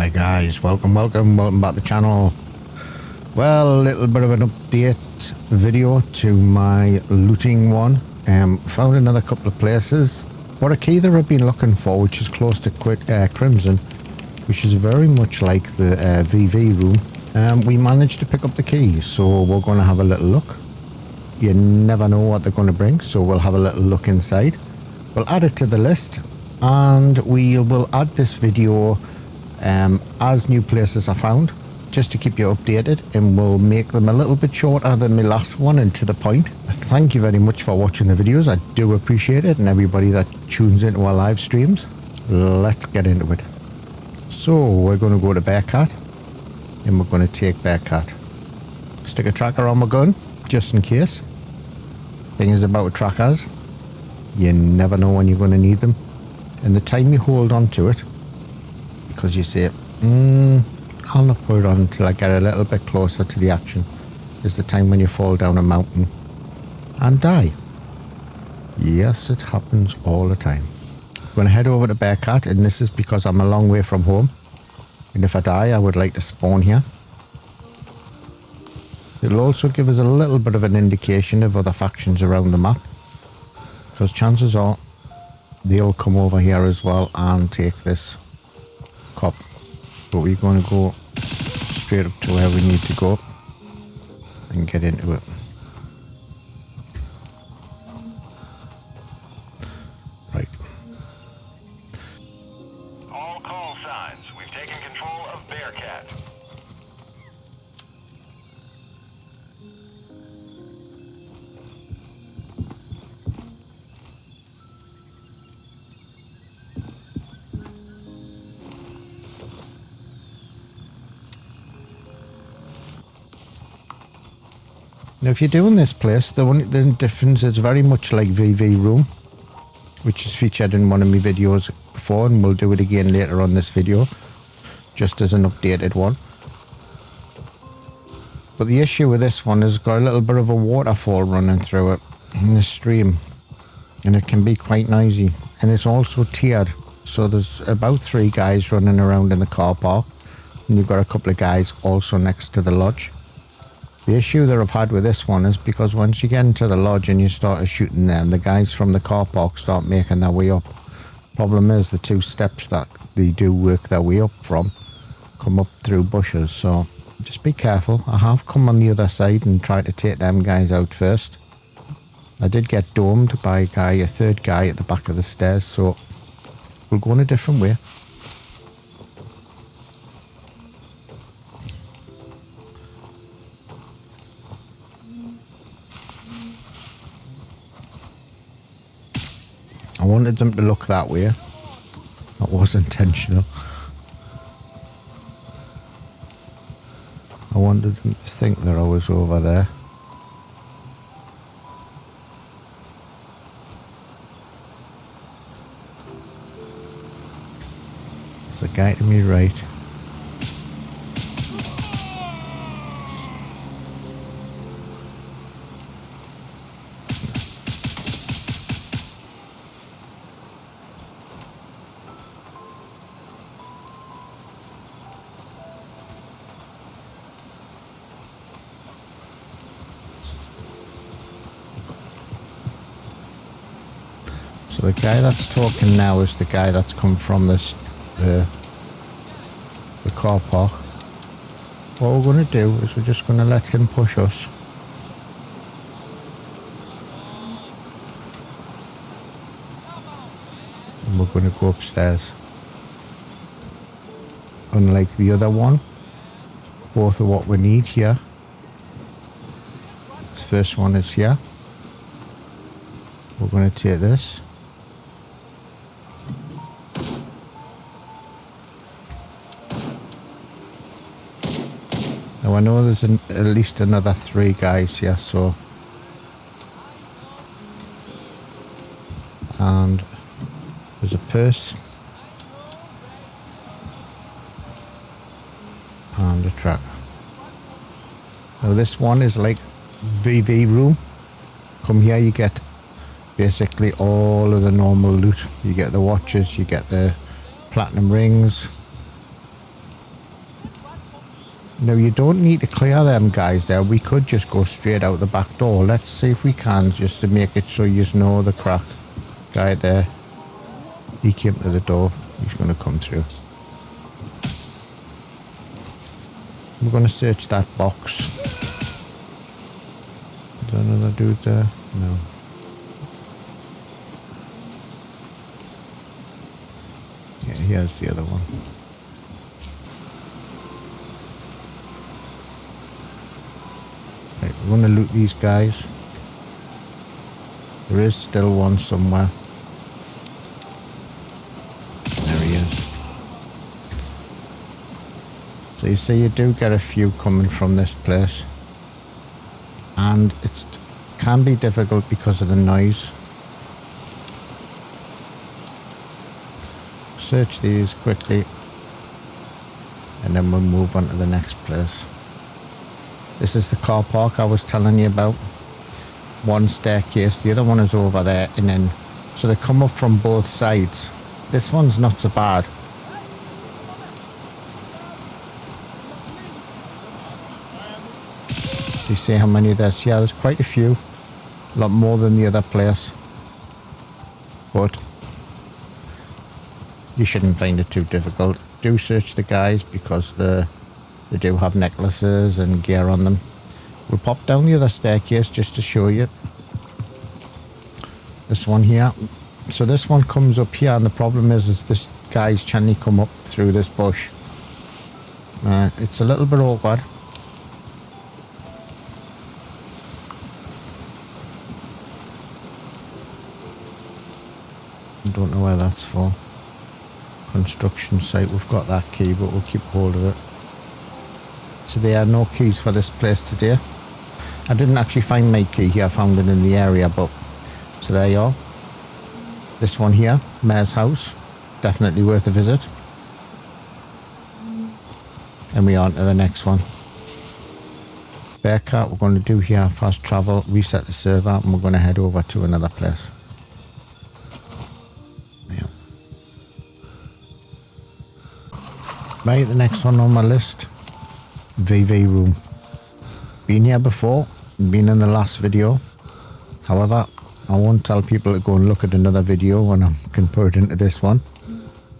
Hi guys, welcome back to the channel. Well, a little bit of an update video to my looting one. Found another couple of places. What a key that I've been looking for, which is close to Crimson, which is very much like the VV room. We managed to pick up the key, so we're going to have a little look. You never know what they're going to bring, so we'll have a little look inside. We'll add it to the list, and we will add this video as new places are found, just to keep you updated, and we'll make them a little bit shorter than my last one and to the point. Thank you very much for watching the videos. I do appreciate it, and everybody that tunes into our live streams. Let's get into it. So we're going to go to Bearcat, and we're going to take Bearcat. Stick a tracker on my gun just in case. Thing is about trackers, you never know when you're going to need them, and the time you hold on to it, because you say, I'll not put it on until I get a little bit closer to the action, is the time when you fall down a mountain and die. Yes, it happens all the time. I'm going to head over to Bearcat, and this is because I'm a long way from home, and if I die I would like to spawn here. It'll also give us a little bit of an indication of other factions around the map, because chances are they'll come over here as well and take this cop. But we're going to go straight up to where we need to go and get into it. Right. All call signs. We've taken control of Bearcat. Now if you're doing this place, the difference is very much like VV Room, which is featured in one of my videos before, and we'll do it again later on this video, just as an updated one. But the issue with this one is it's got a little bit of a waterfall running through it in the stream, and it can be quite noisy, and it's also tiered, so there's about 3 guys running around in the car park, and you've got a couple of guys also next to the lodge. The issue that I've had with this one is because once you get into the lodge and you start shooting them, the guys from the car park start making their way up. Problem is the 2 steps that they do work their way up from come up through bushes, so just be careful. I have come on the other side and tried to take them guys out first. I did get domed by a 3rd guy at the back of the stairs, so we'll go in a different way. I wanted them to look that way. That was intentional. I wanted them to think that I was over there. There's a guy to my right. So the guy that's talking now is the guy that's come from this, the car park. What we're going to do is we're just going to let him push us. And we're going to go upstairs. Unlike the other one, both are what we need here. This first one is here. We're going to take this. Now I know there's at least another 3 guys here, so, and there's a purse and a tracker. Now this one is like VV Room. Come here, you get basically all of the normal loot. You get the watches, you get the platinum rings, Now, you don't need to clear them guys there. We could just go straight out the back door. Let's see if we can, just to make it so you know the crack. Guy there. He came to the door. He's going to come through. We're going to search that box. Is there another dude there? No. Yeah, here's the other one. Right, we're going to loot these guys. There is still one somewhere. There he is. So you see, you do get a few coming from this place. And it can be difficult because of the noise. Search these quickly. And then we'll move on to the next place. This is the car park I was telling you about. One staircase, the other one is over there, and then so they come up from both sides. This one's not so bad. You see how many there's? Yeah, there's quite a few. A lot more than the other place. But you shouldn't find it too difficult. Do search the guys because they do have necklaces and gear on them. We'll pop down the other staircase just to show you. This one here. So this one comes up here, and the problem is this guy's trying to come up through this bush. It's a little bit awkward. I don't know where that's for. Construction site. We've got that key, but we'll keep hold of it. So there are no keys for this place today. I didn't actually find my key here. I found it in the area, but so there you are. This one here, Mayor's house, definitely worth a visit. And we are on to the next one. Bearcat, we're going to do here, fast travel, reset the server, and we're going to head over to another place. Yeah. Right, the next one on my list, VV room. Been here before, been in the last video. However, I won't tell people to go and look at another video when I can put it into this one.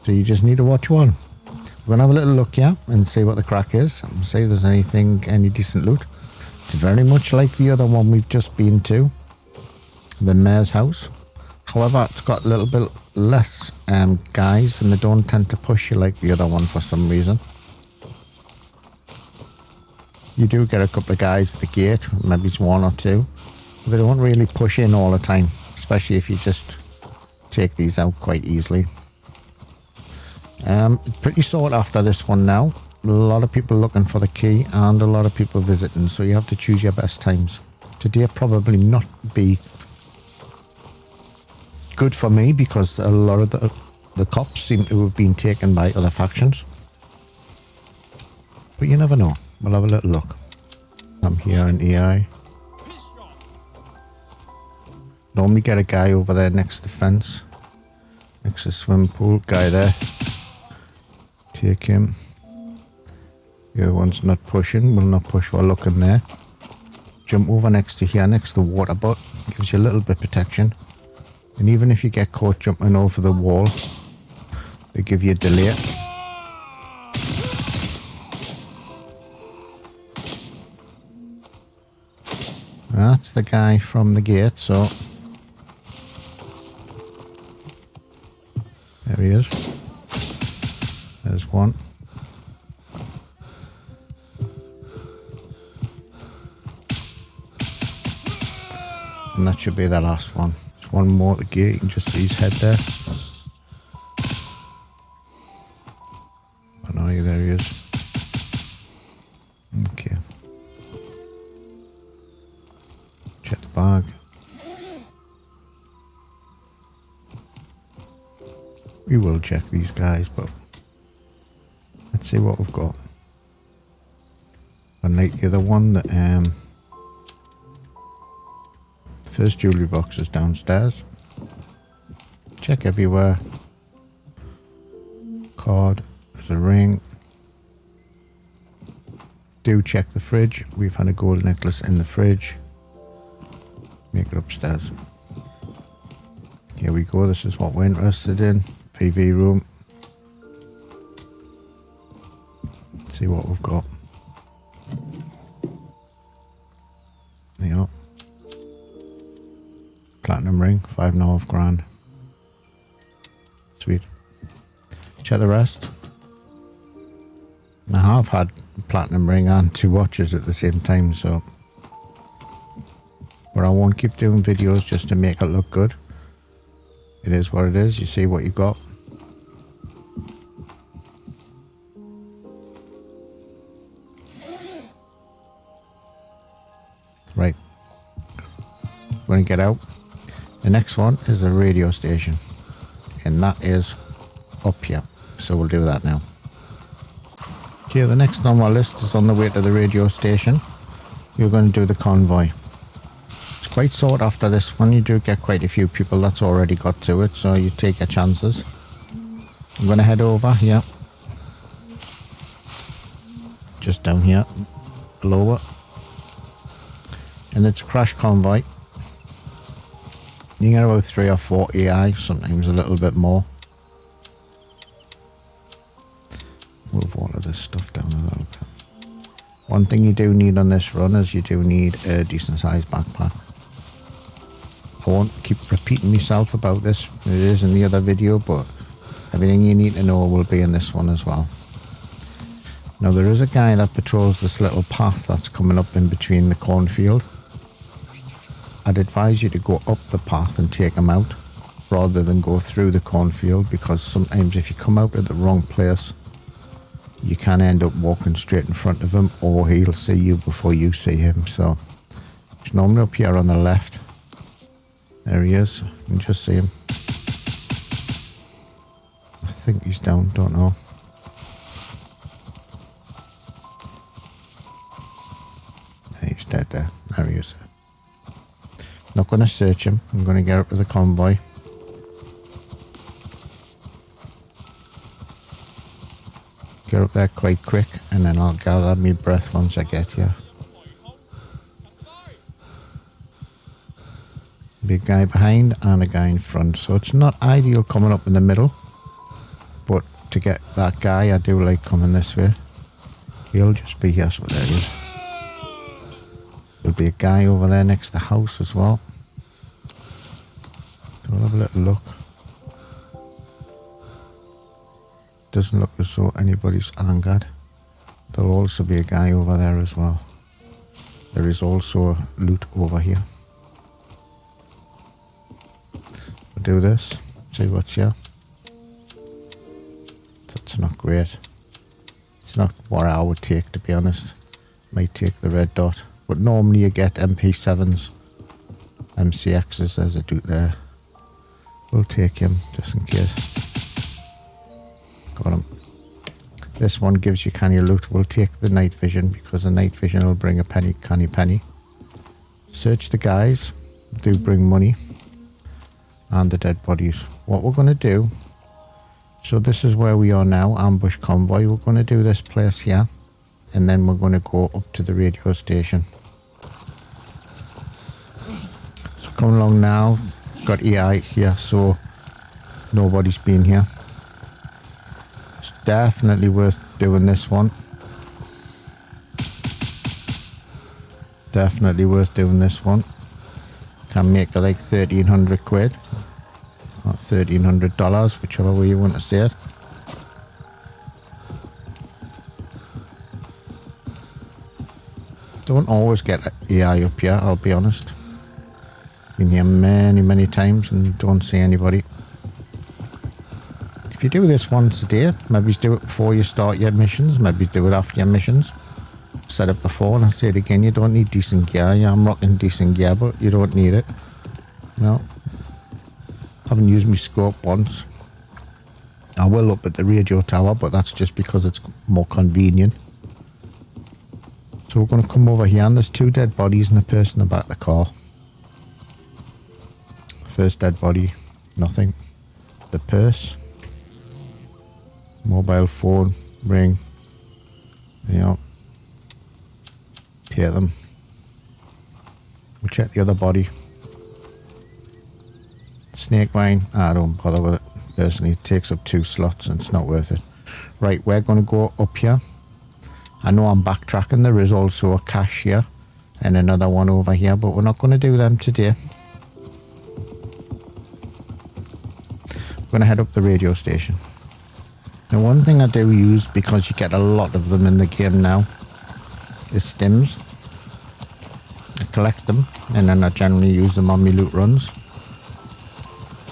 So you just need to watch one. We're going to have a little look here and see what the crack is and see if there's any decent loot. It's very much like the other one we've just been to, the Mayor's house. However, it's got a little bit less guys, and they don't tend to push you like the other one for some reason. You do get a couple of guys at the gate, maybe it's one or two. They don't really push in all the time, especially if you just take these out quite easily. Pretty sought after this one now. A lot of people looking for the key and a lot of people visiting, so you have to choose your best times. Today probably not be good for me because a lot of the cops seem to have been taken by other factions. But you never know. We'll have a little look. I'm here in EI. Normally get a guy over there next to the fence. Next to the swimming pool. Guy there. Take him. The other one's not pushing. Will not push for looking there. Jump over next to here, next to the water butt. Gives you a little bit of protection. And even if you get caught jumping over the wall, they give you a delay. That's the guy from the gate, so there he is. There's one. And that should be the last one. There's one more at the gate, you can just see his head there. I know, there he is. Okay. Check the bag. We will check these guys, but let's see what we've got. Unlike the other one, the first jewellery box is downstairs. Check everywhere. Card, there's a ring. do check the fridge. We've had a gold necklace in the fridge. Make it upstairs. Here we go. This is what we're interested in. PV room. Let's see what we've got. There you are. Platinum ring, 5.5 grand. Sweet. Check the rest. I have had platinum ring and 2 watches at the same time, so. But I won't keep doing videos just to make it look good. It is what it is. You see what you got. Right. I'm going to get out. The next one is a radio station. And that is up here. So we'll do that now. Okay, the next on my list is on the way to the radio station. You're going to do the convoy. It's quite sought after this one. You do get quite a few people that's already got to it, so you take your chances. I'm going to head over here. Just down here. Lower. And it's a crash convoy. You get about 3 or 4 AI, sometimes a little bit more. Move all of this stuff down a little bit. One thing you do need on this run is you do need a decent sized backpack. I won't keep repeating myself about this. It is in the other video, but everything you need to know will be in this one as well. Now there is a guy that patrols this little path that's coming up in between the cornfield. I'd advise you to go up the path and take him out rather than go through the cornfield, because sometimes if you come out at the wrong place, you can end up walking straight in front of him, or he'll see you before you see him. So he's normally up here on the left. There he is. You can just see him. I think he's down, don't know. He's dead there. There he is. Not going to search him. I'm going to get up to the convoy. Get up there quite quick, and then I'll gather my breath once I get here. Big guy behind and a guy in front, so it's not ideal coming up in the middle, but to get that guy I do like coming this way. He'll just be here, so there he is. There'll be a guy over there next to the house as well. So we'll have a little look. Doesn't look as though anybody's angered. There'll also be a guy over there as well. There is also loot over here. We'll do this, see what's here. That's not great. It's not what I would take, to be honest. Might take the red dot. But normally you get MP7s, MCXs, there's a dude there. We'll take him just in case. Got him. This one gives you canny loot. We'll take the night vision because the night vision will bring a canny penny. Search the guys, do bring money. And the dead bodies. What we're going to do, so this is where we are now, ambush convoy. We're going to do this place here. And then we're going to go up to the radio station. So coming along now, got AI here, so nobody's been here. It's definitely worth doing this one. Definitely worth doing this one. Can make it like 1,300 quid. Or $1,300, whichever way you want to say it. Don't always get AI up here, I'll be honest. Been here many times and don't see anybody. If you do this once a day, maybe do it before you start your missions, maybe do it after your missions. I said it before and I say it again, you don't need decent gear. Yeah, I'm rocking decent gear, but you don't need it. No. Haven't used my scope once. I will up at the radio tower, but that's just because it's more convenient. So we're going to come over here and there's 2 dead bodies and a person about the car. First dead body, nothing. The purse. Mobile phone, ring. Yeah. Take them. We'll check the other body. Snake wine, I don't bother with it. Personally, it takes up 2 slots and it's not worth it. Right, we're going to go up here. I know I'm backtracking. There is also a cache here and another one over here, but we're not going to do them today. We're going to head up the radio station. Now, one thing I do use, because you get a lot of them in the game now, is stims. I collect them and then I generally use them on my loot runs.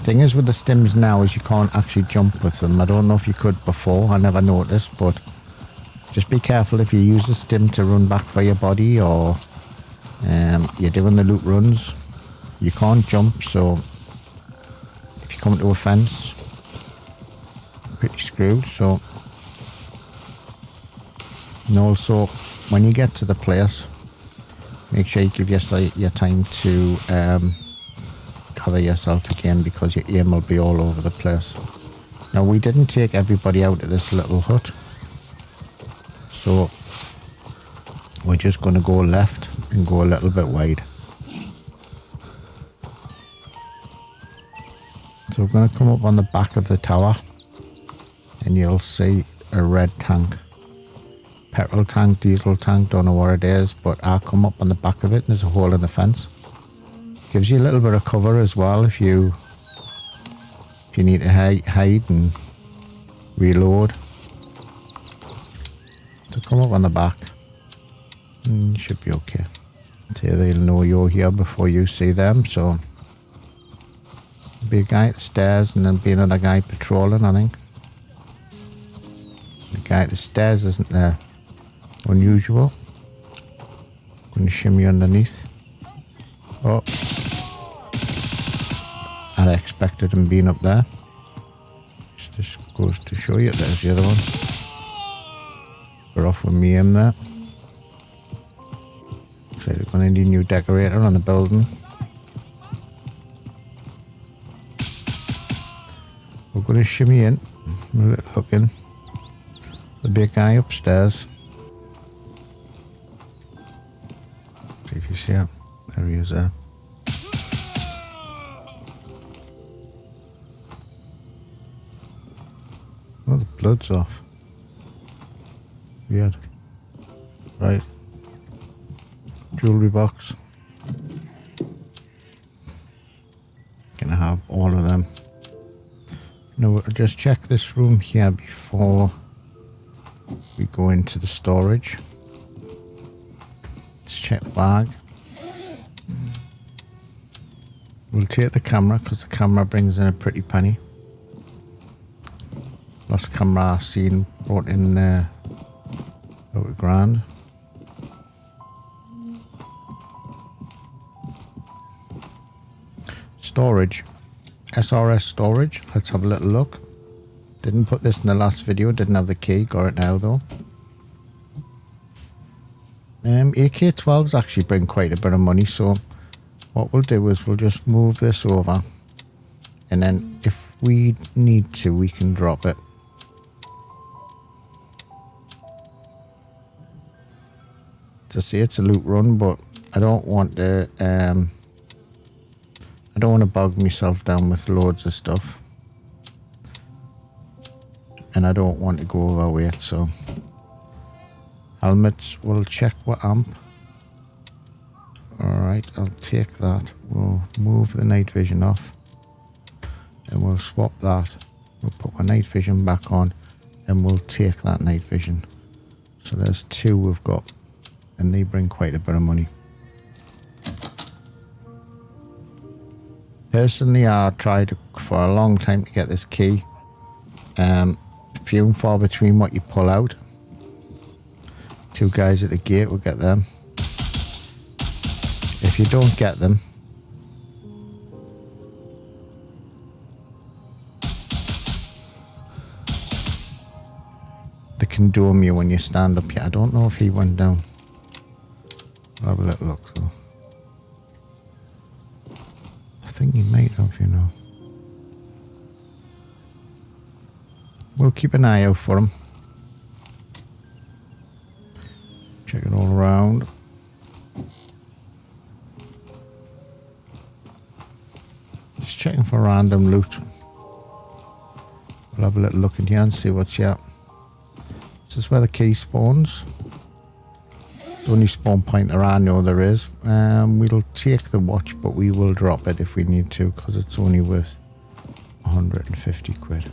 Thing is with the stims now is you can't actually jump with them. I don't know if you could before, I never noticed, but just be careful if you use a stim to run back for your body, or you're doing the loot runs, you can't jump, so if you come to a fence, you're pretty screwed. So, and also when you get to the place, make sure you give yourself your time to gather yourself again, because your aim will be all over the place. Now, we didn't take everybody out of this little hut, so we're just going to go left and go a little bit wide. So we're going to come up on the back of the tower and you'll see a red tank. Petrol tank, diesel tank, don't know what it is, but I'll come up on the back of it and there's a hole in the fence. Gives you a little bit of cover as well if you need to hide and reload. So come up on the back and you should be okay. So they'll know you're here before you see them, so there'll be a guy at the stairs and there'll be another guy patrolling, I think. The guy at the stairs isn't there. Unusual. Going to shimmy underneath. Oh, I expected him being up there. Just goes to show you. There's the other one. We're off with me in there. Looks like they're going to need a new decorator on the building. We're going to shimmy in. Look in. There'll be a guy upstairs. See if you see him. There he is there. Oh, the blood's off. Weird. Right. Jewelry box. Gonna have all of them. Now, I'll just check this room here before we go into the storage. Let's check the bag. We'll take the camera because the camera brings in a pretty penny. Last camera I've seen brought in about £1,000. Storage. SRS storage. Let's have a little look. Didn't put this in the last video. Didn't have the key. Got it now though. AK-12s actually bring quite a bit of money, so what we'll do is we'll just move this over, and then if we need to, we can drop it. To say it's a loot run, but I don't want to bog myself down with loads of stuff, and I don't want to go overweight. So helmets, we'll check what amp. Alright, I'll take that. We'll move the night vision off and we'll swap that. We'll put my night vision back on and we'll take that night vision. So there's 2 we've got, and they bring quite a bit of money. Personally, I tried for a long time to get this key. Few and far between what you pull out. 2 guys at the gate will get them. If you don't get them, they can dome you when you stand up here. I don't know if he went down. I'll have a little look though. I think he might have, you know. We'll keep an eye out for him. Check it all around. for random loot. We'll have a little look in here and see what's here. This is where the key spawns. The only spawn point there I know there is. We'll take the watch, but we will drop it if we need to, because it's only worth 150 quid.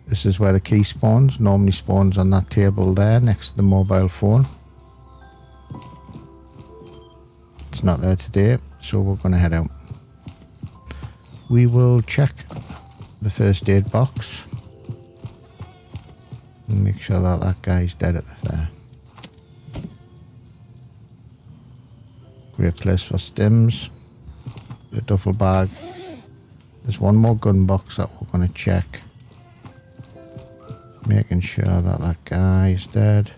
This is where the key spawns. Normally spawns on that table there next to the mobile phone. It's not there today, so we're going to head out. We will check the first aid box and make sure that that guy's dead at there. Great place for stims. The duffel bag. There's one more gun box that we're going to check. Making sure that that guy's dead.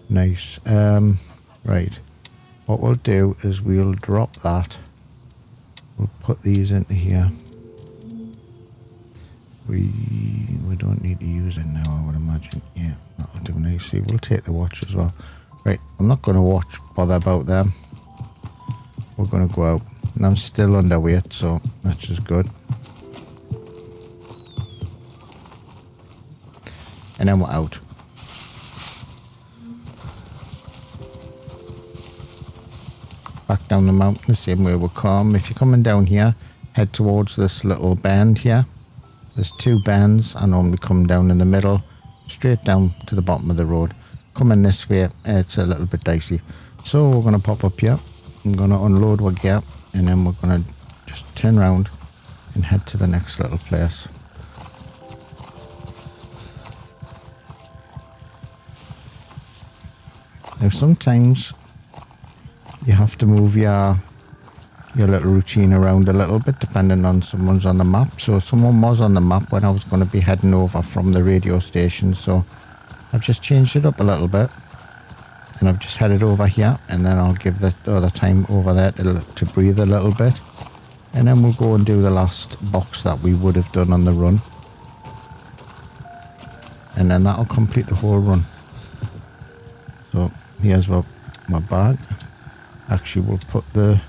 Nice. Right. What we'll do is we'll drop that. We'll put these into here. We don't need to use it now, I would imagine. Yeah, that'll do nicely. We'll take the watch as well. Right, I'm not going to bother about them. We're going to go out. And I'm still underweight, so that's just good. And then we're out. Back down the mountain the same way we'll come. If you're coming down here, head towards this little bend here. There's two bends. I normally come down in the middle, straight down to the bottom of the road. Coming this way, it's a little bit dicey. So we're going to pop up here. I'm going to unload our gear, and then we're going to just turn around and head to the next little place. Now sometimes you have to move your little routine around a little bit depending on someone's on the map. So someone was on the map when I was going to be heading over from the radio station, so I've just changed it up a little bit and I've just headed over here, and then I'll give the other time over there to breathe a little bit, and then we'll go and do the last box that we would have done on the run, and then that'll complete the whole run. So here's my bag. Actually, we'll put the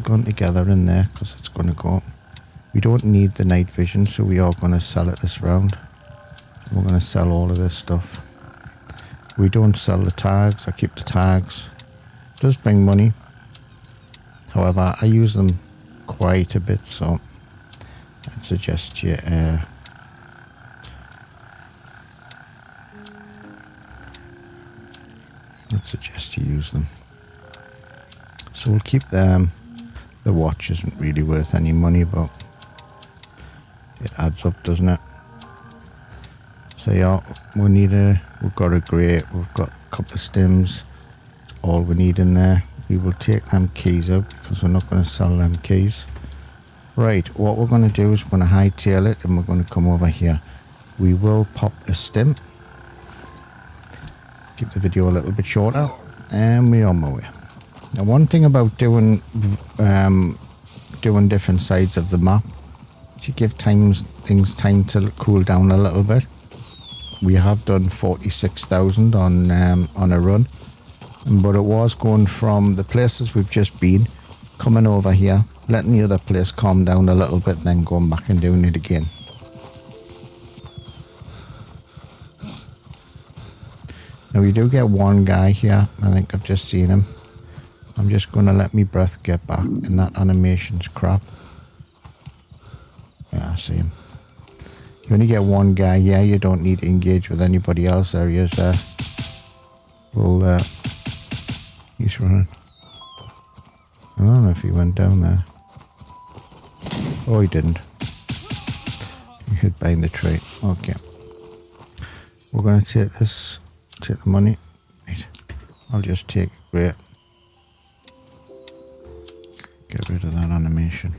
gun together in there because it's going to go. We don't need the night vision, so we are going to sell it this round. We're going to sell all of this stuff. We don't sell the tags. I keep the tags. It does bring money. However, I use them quite a bit, so I'd suggest you use them. So we'll keep them. The watch isn't really worth any money, but it adds up, doesn't it? So yeah, we've got a grate, we've got a couple of stims. That's all we need in there. We will take them keys out because we're not going to sell them keys. Right, what we're going to do is we're going to hightail it, and we're going to come over here. We will pop a stim. Keep the video a little bit shorter, and we're on my way. Now, one thing about doing different sides of the map, you give things time to cool down a little bit. We have done 46,000 on a run, but it was going from the places we've just been, coming over here, letting the other place calm down a little bit, and then going back and doing it again. Now we do get one guy here. I think I've just seen him. I'm just going to let me breath get back, and that animation's crap. Yeah, I see him. You only get one guy. Yeah, you don't need to engage with anybody else. There he is there. Well, he's running. I don't know if he went down there. Oh, he didn't. He hid behind the tree. Okay. We're going to take this. Take the money. Right. I'll just take it. Great. Get rid of that animation.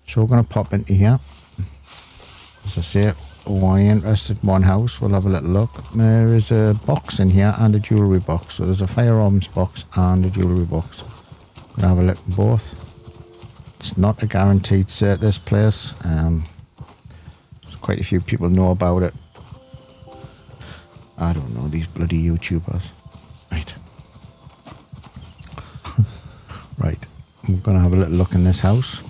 So we're going to pop into here. As I say, why interested in one house? We'll have a little look. There is a box in here and a jewellery box. So there's a firearms box and a jewellery box. We'll have a look at both. It's not a guaranteed set, this place. Quite a few people know about it. I don't know, these bloody YouTubers. Right. I'm going to have a little look in this house.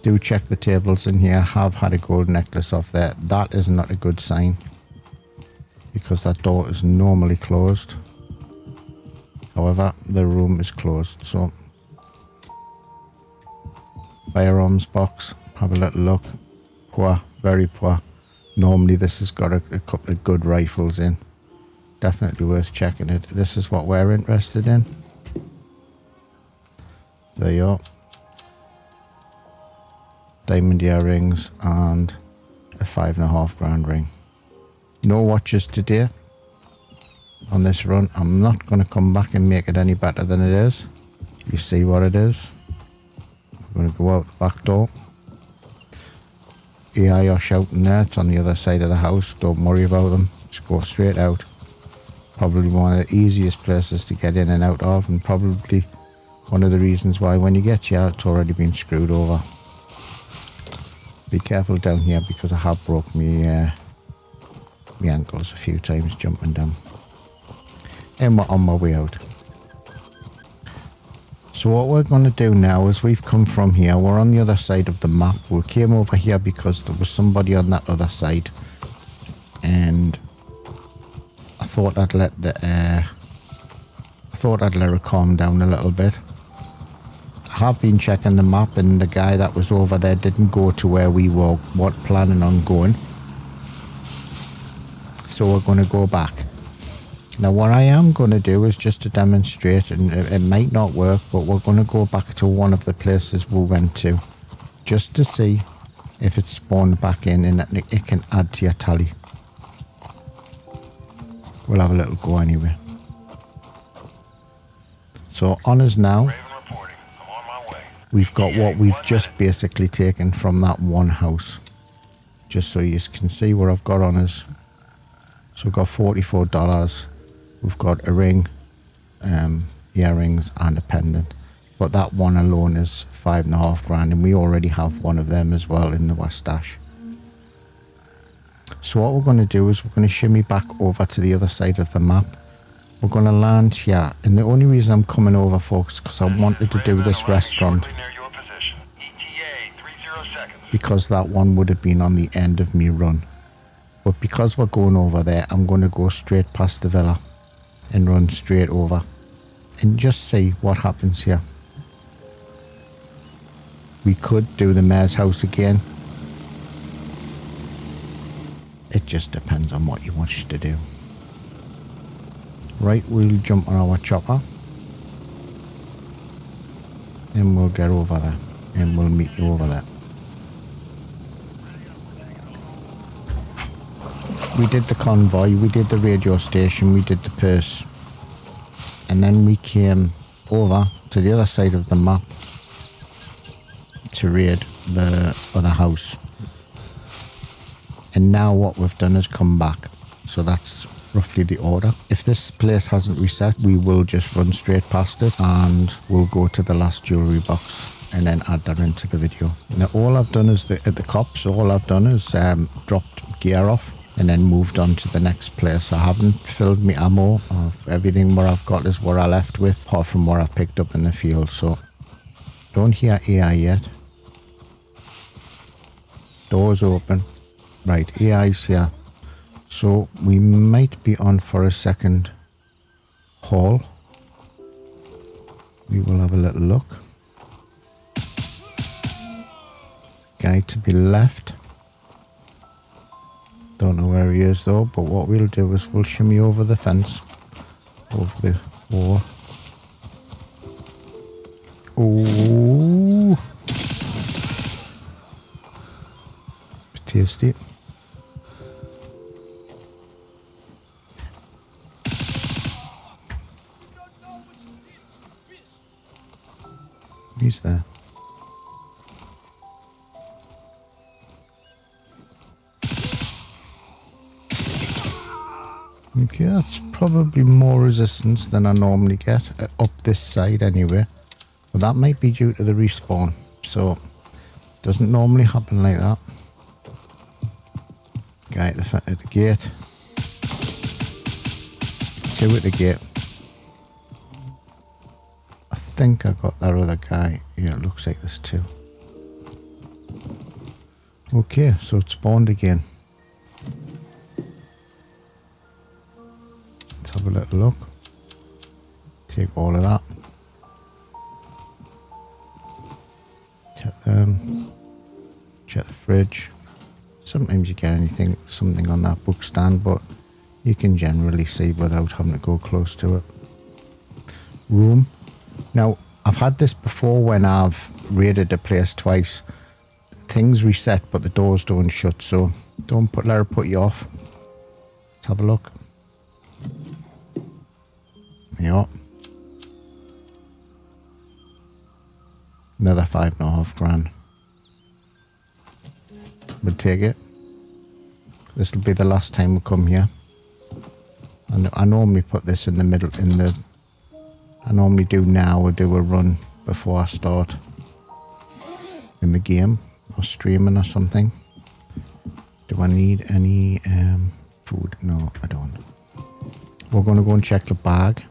Do check the tables in here. Have had a gold necklace off there. That is not a good sign, because that door is normally closed. However, the room is closed, so firearms box, have a little look. Poor, very poor. Normally this has got a couple of good rifles in. Definitely worth checking it. This is what we're interested in. There you are. Diamond earrings and a 5.5 grand ring. No watches today on this run. I'm not going to come back and make it any better than it is. You see what it is. I'm going to go out the back door. AI are shouting there. It's on the other side of the house. Don't worry about them. Just go straight out. Probably one of the easiest places to get in and out of, and probably one of the reasons why when you get here it's already been screwed over. Be careful down here, because I have broke my ankles a few times jumping down. And we're on my way out. So what we're going to do now is we've come from here. We're on the other side of the map. We came over here because there was somebody on that other side. And I thought I'd let her calm down a little bit. I have been checking the map, and the guy that was over there didn't go to where we were planning on going. So we're going to go back. Now what I am going to do is just to demonstrate, and it might not work, but we're going to go back to one of the places we went to, just to see if it's spawned back in and it can add to your tally. We'll have a little go anyway. So on us now. We've got what we've just basically taken from that one house. Just so you can see what I've got on us. So we've got $44. We've got a ring, earrings and a pendant. But that one alone is 5.5 grand, and we already have one of them as well in the stash. So what we're going to do is we're going to shimmy back over to the other side of the map. We're going to land here, and the only reason I'm coming over, folks, because I wanted to do this restaurant, because that one would have been on the end of me run. But because we're going over there, I'm going to go straight past the villa and run straight over and just see what happens here. We could do the mayor's house again. It just depends on what you want to do. Right, we'll jump on our chopper and we'll get over there, and we'll meet you over there. We did the convoy, we did the radio station, we did the purse, and then we came over to the other side of the map to raid the other house. And now what we've done is come back, so that's roughly the order. If this place hasn't reset, we will just run straight past it and we'll go to the last jewellery box and then add that into the video. Now all I've done is at the cops, all I've done is dropped gear off and then moved on to the next place. I haven't filled my ammo. Everything where I've got is where I left with, apart from what I've picked up in the field. So don't hear AI yet. Doors open. Right, AI's here. So we might be on for a second haul. We will have a little look. Guy to be left. Don't know where he is though, but what we'll do is we'll shimmy over the fence. Over the wall. Ooh. Tasty. He's there. Okay, that's probably more resistance than I normally get up this side anyway. But that might be due to the respawn. So, it doesn't normally happen like that. Guy at the gate. two at the gate. I think I got that other guy. Yeah, it looks like there's two. Okay, so it spawned again. Let's have a little look. Take all of that. Check them. Check the fridge. Sometimes you get something on that book stand, but you can generally see without having to go close to it. Room. Now, I've had this before when I've raided a place twice. Things reset, but the doors don't shut, so don't let it put you off. Let's have a look. Yeah. Another $5.5 grand. We'll take it. This will be the last time we come here. And I normally put this in the middle, I normally do now or do a run before I start in the game or streaming or something. Do I need any food? No, I don't. We're going to go and check the bag.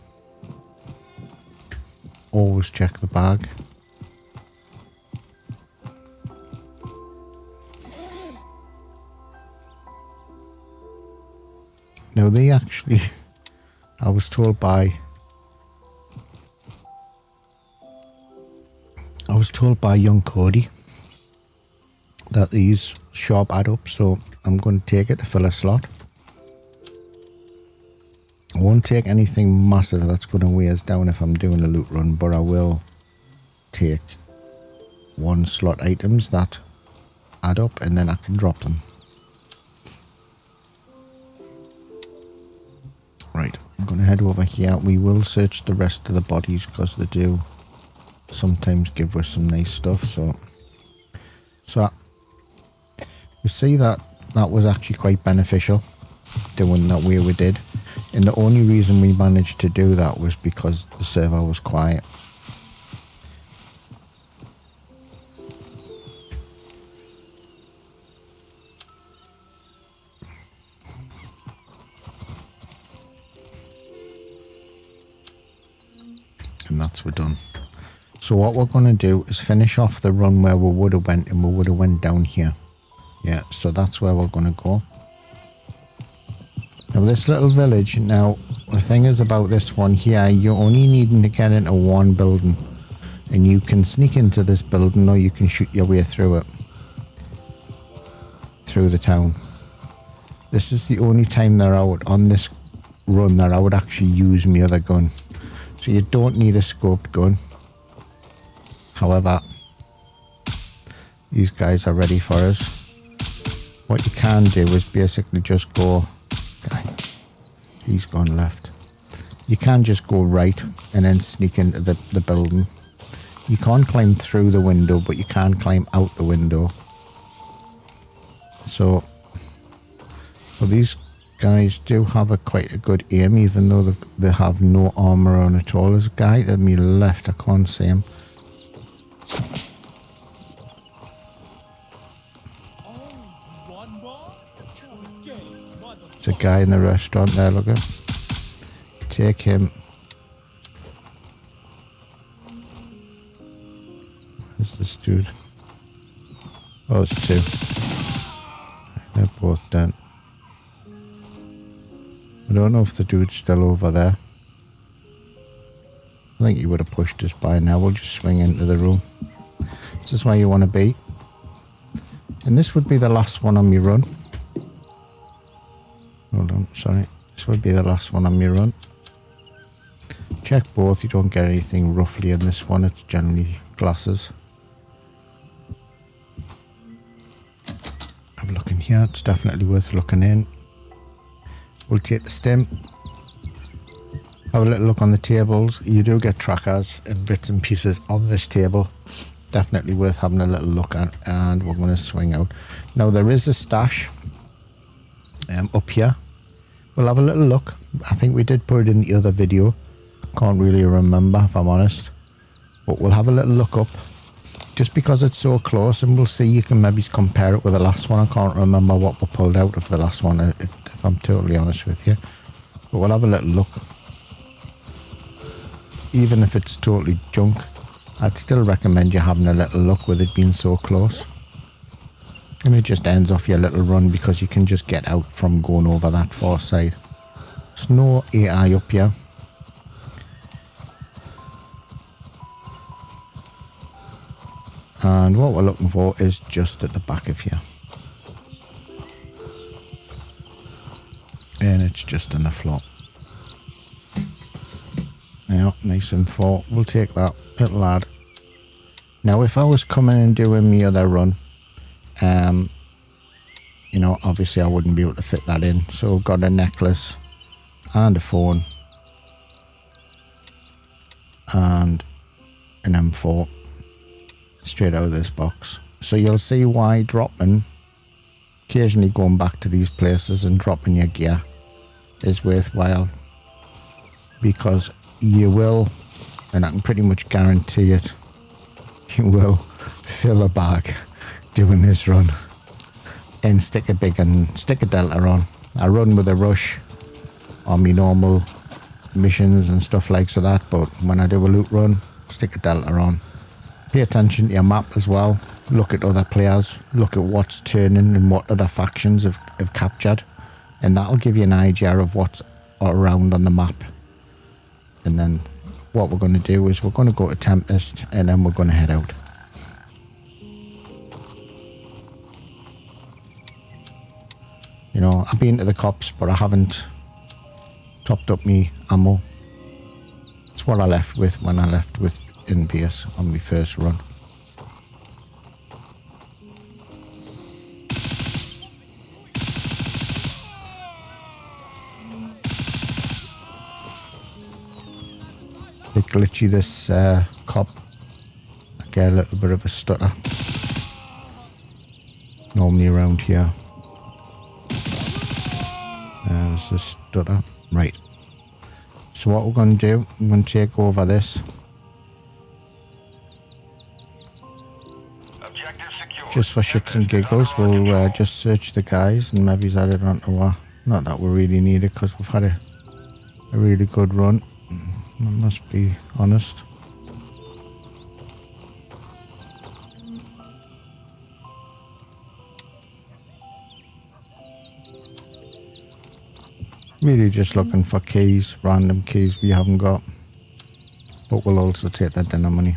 Always check the bag. Now they actually, I was told by young Cody that these sharp add up, so I'm going to take it to fill a slot. I won't take anything massive that's going to weigh us down if I'm doing a loot run, but I will take 1 slot items that add up and then I can drop them. Right, I'm going to head over here. We will search the rest of the bodies because they do sometimes give us some nice stuff. So you see that was actually quite beneficial doing that way we did. And the only reason we managed to do that was because the server was quiet. And that's we're done. So what we're going to do is finish off the run where we would have went, and we would have went down here. Yeah, so that's where we're going to go. Now this little village, now the thing is about this one here, you're only needing to get into one building, and you can sneak into this building or you can shoot your way through it, through the town. This is the only time they're out on this run that I would actually use my other gun. So you don't need a scoped gun. However, these guys are ready for us. What you can do is basically just go, he's gone left. You can just go right and then sneak into the building. You can't climb through the window, but you can climb out the window. So these guys do have quite a good aim, even though they have no armor on at all. There's a guy to my left, I can't see him. There's a guy in the restaurant there, look at him. Take him. Where's this dude? Oh, it's two. They're both done. I don't know if the dude's still over there. I think he would have pushed us by now. We'll just swing into the room. This is where you want to be. And this would be the last one on my run. Hold on, sorry. This would be the last one on my run. Check both. You don't get anything roughly in this one. It's generally glasses. Have a look in here. It's definitely worth looking in. We'll take the stem. Have a little look on the tables. You do get trackers and bits and pieces on this table. Definitely worth having a little look at. And we're going to swing out. Now there is a stash up here. We'll have a little look. I think we did put it in the other video. Can't really remember if I'm honest. But we'll have a little look up. Just because it's so close, and we'll see. You can maybe compare it with the last one. I can't remember what we pulled out of the last one, if I'm totally honest with you. But we'll have a little look. even if it's totally junk, I'd still recommend you having a little look with it being so close. And it just ends off your little run because you can just get out from going over that far side. There's no AI up here. And what we're looking for is just at the back of here. And it's just on the floor. Yeah, nice and full. We'll take that little lad. Now, if I was coming and doing my other run, you know, obviously I wouldn't be able to fit that in. So I've got a necklace and a phone and an M4 straight out of this box. So you'll see why dropping, occasionally going back to these places and dropping your gear is worthwhile, because you will, and I can pretty much guarantee it, you will fill a bag doing this run and stick a delta on. I run with a rush on my normal missions and stuff like so that, but when I do a loot run, stick a delta on. Pay attention to your map as well. Look at other players, look at what's turning and what other factions have captured, and that'll give you an idea of what's around on the map. And then what we're going to do is we're going to go to Tempest and then we're going to head out. You know, I've been to the cops, but I haven't topped up me ammo. It's what I left with when I left with in base on my first run. Bit glitchy, this cop. I get a little bit of a stutter normally around here. There's a stutter. Right. So what we're going to do, I'm going to take over this. Just for shits and giggles, we'll just search the guys and maybe add it onto our... Not that we really need it, because we've had a really good run. I must be honest. Really just looking for keys, random keys we haven't got. But we'll also take that dinner money.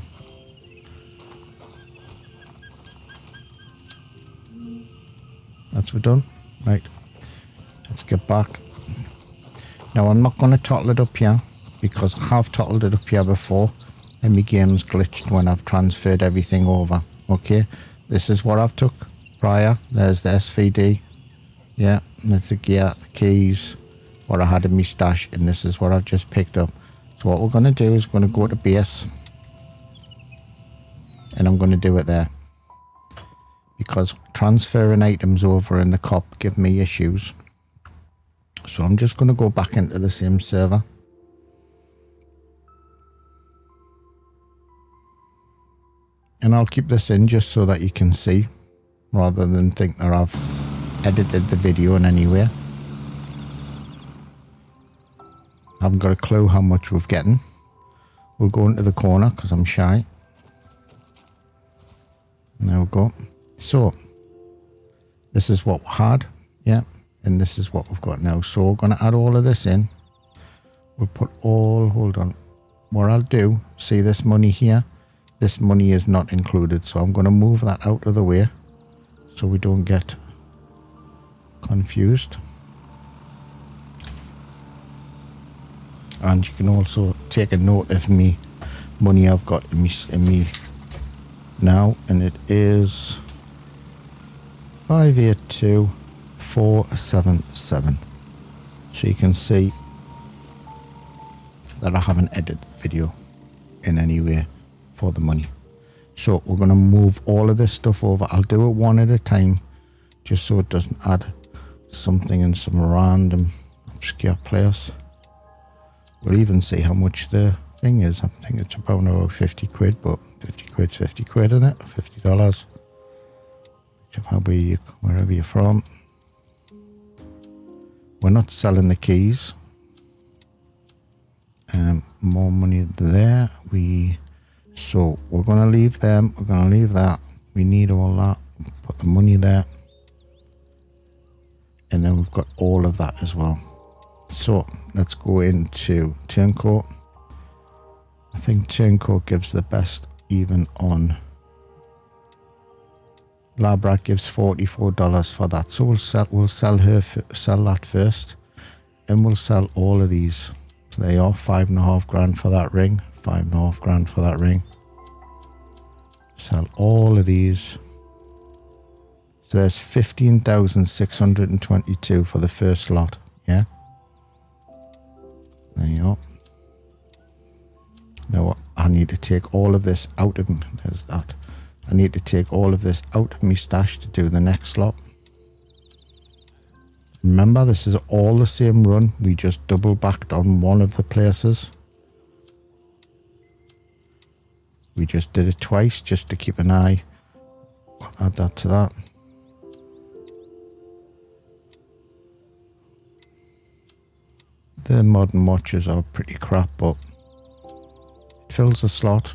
That's we're done. Right. Let's get back. Now I'm not going to tottle it up here, because I have tottled it up here before and my game's glitched when I've transferred everything over. Okay, this is what I've took prior. There's the SVD. Yeah, and there's the gear, the keys, what I had in my stash, and this is what I've just picked up. So what we're going to do is we're going to go to base and I'm going to do it there, because transferring items over in the cop give me issues. So I'm just going to go back into the same server. And I'll keep this in just so that you can see, rather than think that I've edited the video in any way. I haven't got a clue how much we've getting. We'll go into the corner because I'm shy. There we go. So, this is what we had, yeah, and this is what we've got now. So we're going to add all of this in. We'll put all, hold on. What I'll do, see this money here? This money is not included, so I'm going to move that out of the way so we don't get confused. And you can also take a note of me money I've got in me now, and it is 582477. So you can see that I haven't edited the video in any way for the money. So we're going to move all of this stuff over. I'll do it one at a time just so it doesn't add something in some random obscure place. We'll even see how much the thing is. I think it's about 50 quid, but 50 quid's 50 quid, isn't it? $50. Wherever you're from. We're not selling the keys. More money there. So we're going to leave them. We're going to leave that. We need all that. Put the money there. And then we've got all of that as well. So let's go into Turncoat. I think Turncoat gives the best even on. Labrat gives $44 for that. So we'll sell that first. And we'll sell all of these. So they are $5.5 grand for that ring. $5.5 grand for that ring. Sell all of these. So there's 15,622 for the first lot. Yeah. There you go. Now I need to take all of this out of me. There's that. I need to take all of this out of my stash to do the next lot. Remember, this is all the same run. We just double backed on one of the places. We just did it twice just to keep an eye. Add that to that. The modern watches are pretty crap, but it fills the slot.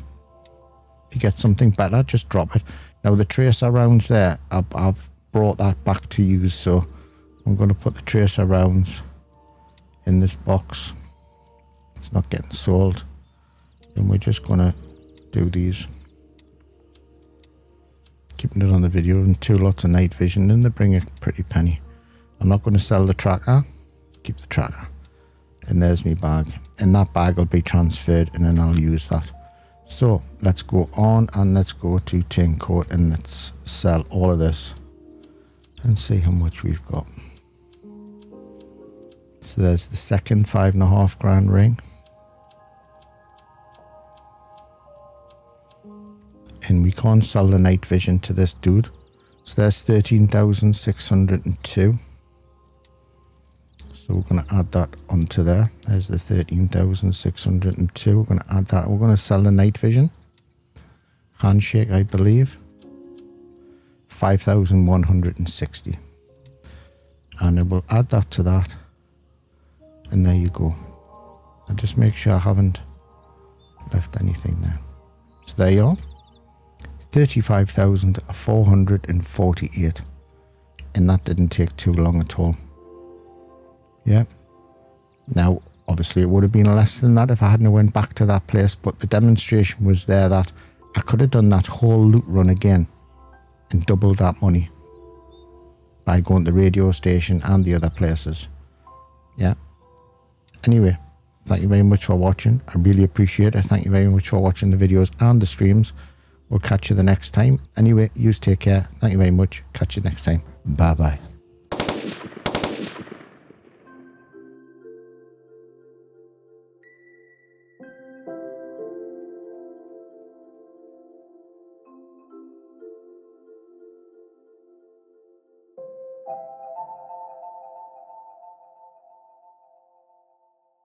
If you get something better, just drop it. Now the tracer rounds there, I've brought that back to use, so I'm going to put the tracer rounds in this box. It's not getting sold. And we're just going to do these. Keeping it on the video, and 2 lots of night vision, and they bring a pretty penny. I'm not going to sell the tracker. Keep the tracker. And there's my bag. And that bag will be transferred, and then I'll use that. So let's go on and let's go to Turncoat and let's sell all of this and see how much we've got. So there's the second $5.5 grand ring. And we can't sell the night vision to this dude. So there's 13,602. So we're going to add that onto there. There's the 13,602. We're going to add that. We're going to sell the night vision. Handshake, I believe. 5,160. And then we'll add that to that. And there you go. I'll just make sure I haven't left anything there. So there you are. 35,448. And that didn't take too long at all. Yeah. Now, obviously, it would have been less than that if I hadn't went back to that place. But the demonstration was there that I could have done that whole loot run again and doubled that money by going to the radio station and the other places. Yeah. Anyway, thank you very much for watching. I really appreciate it. Thank you very much for watching the videos and the streams. We'll catch you the next time. Anyway, you take care. Thank you very much. Catch you next time. Bye-bye.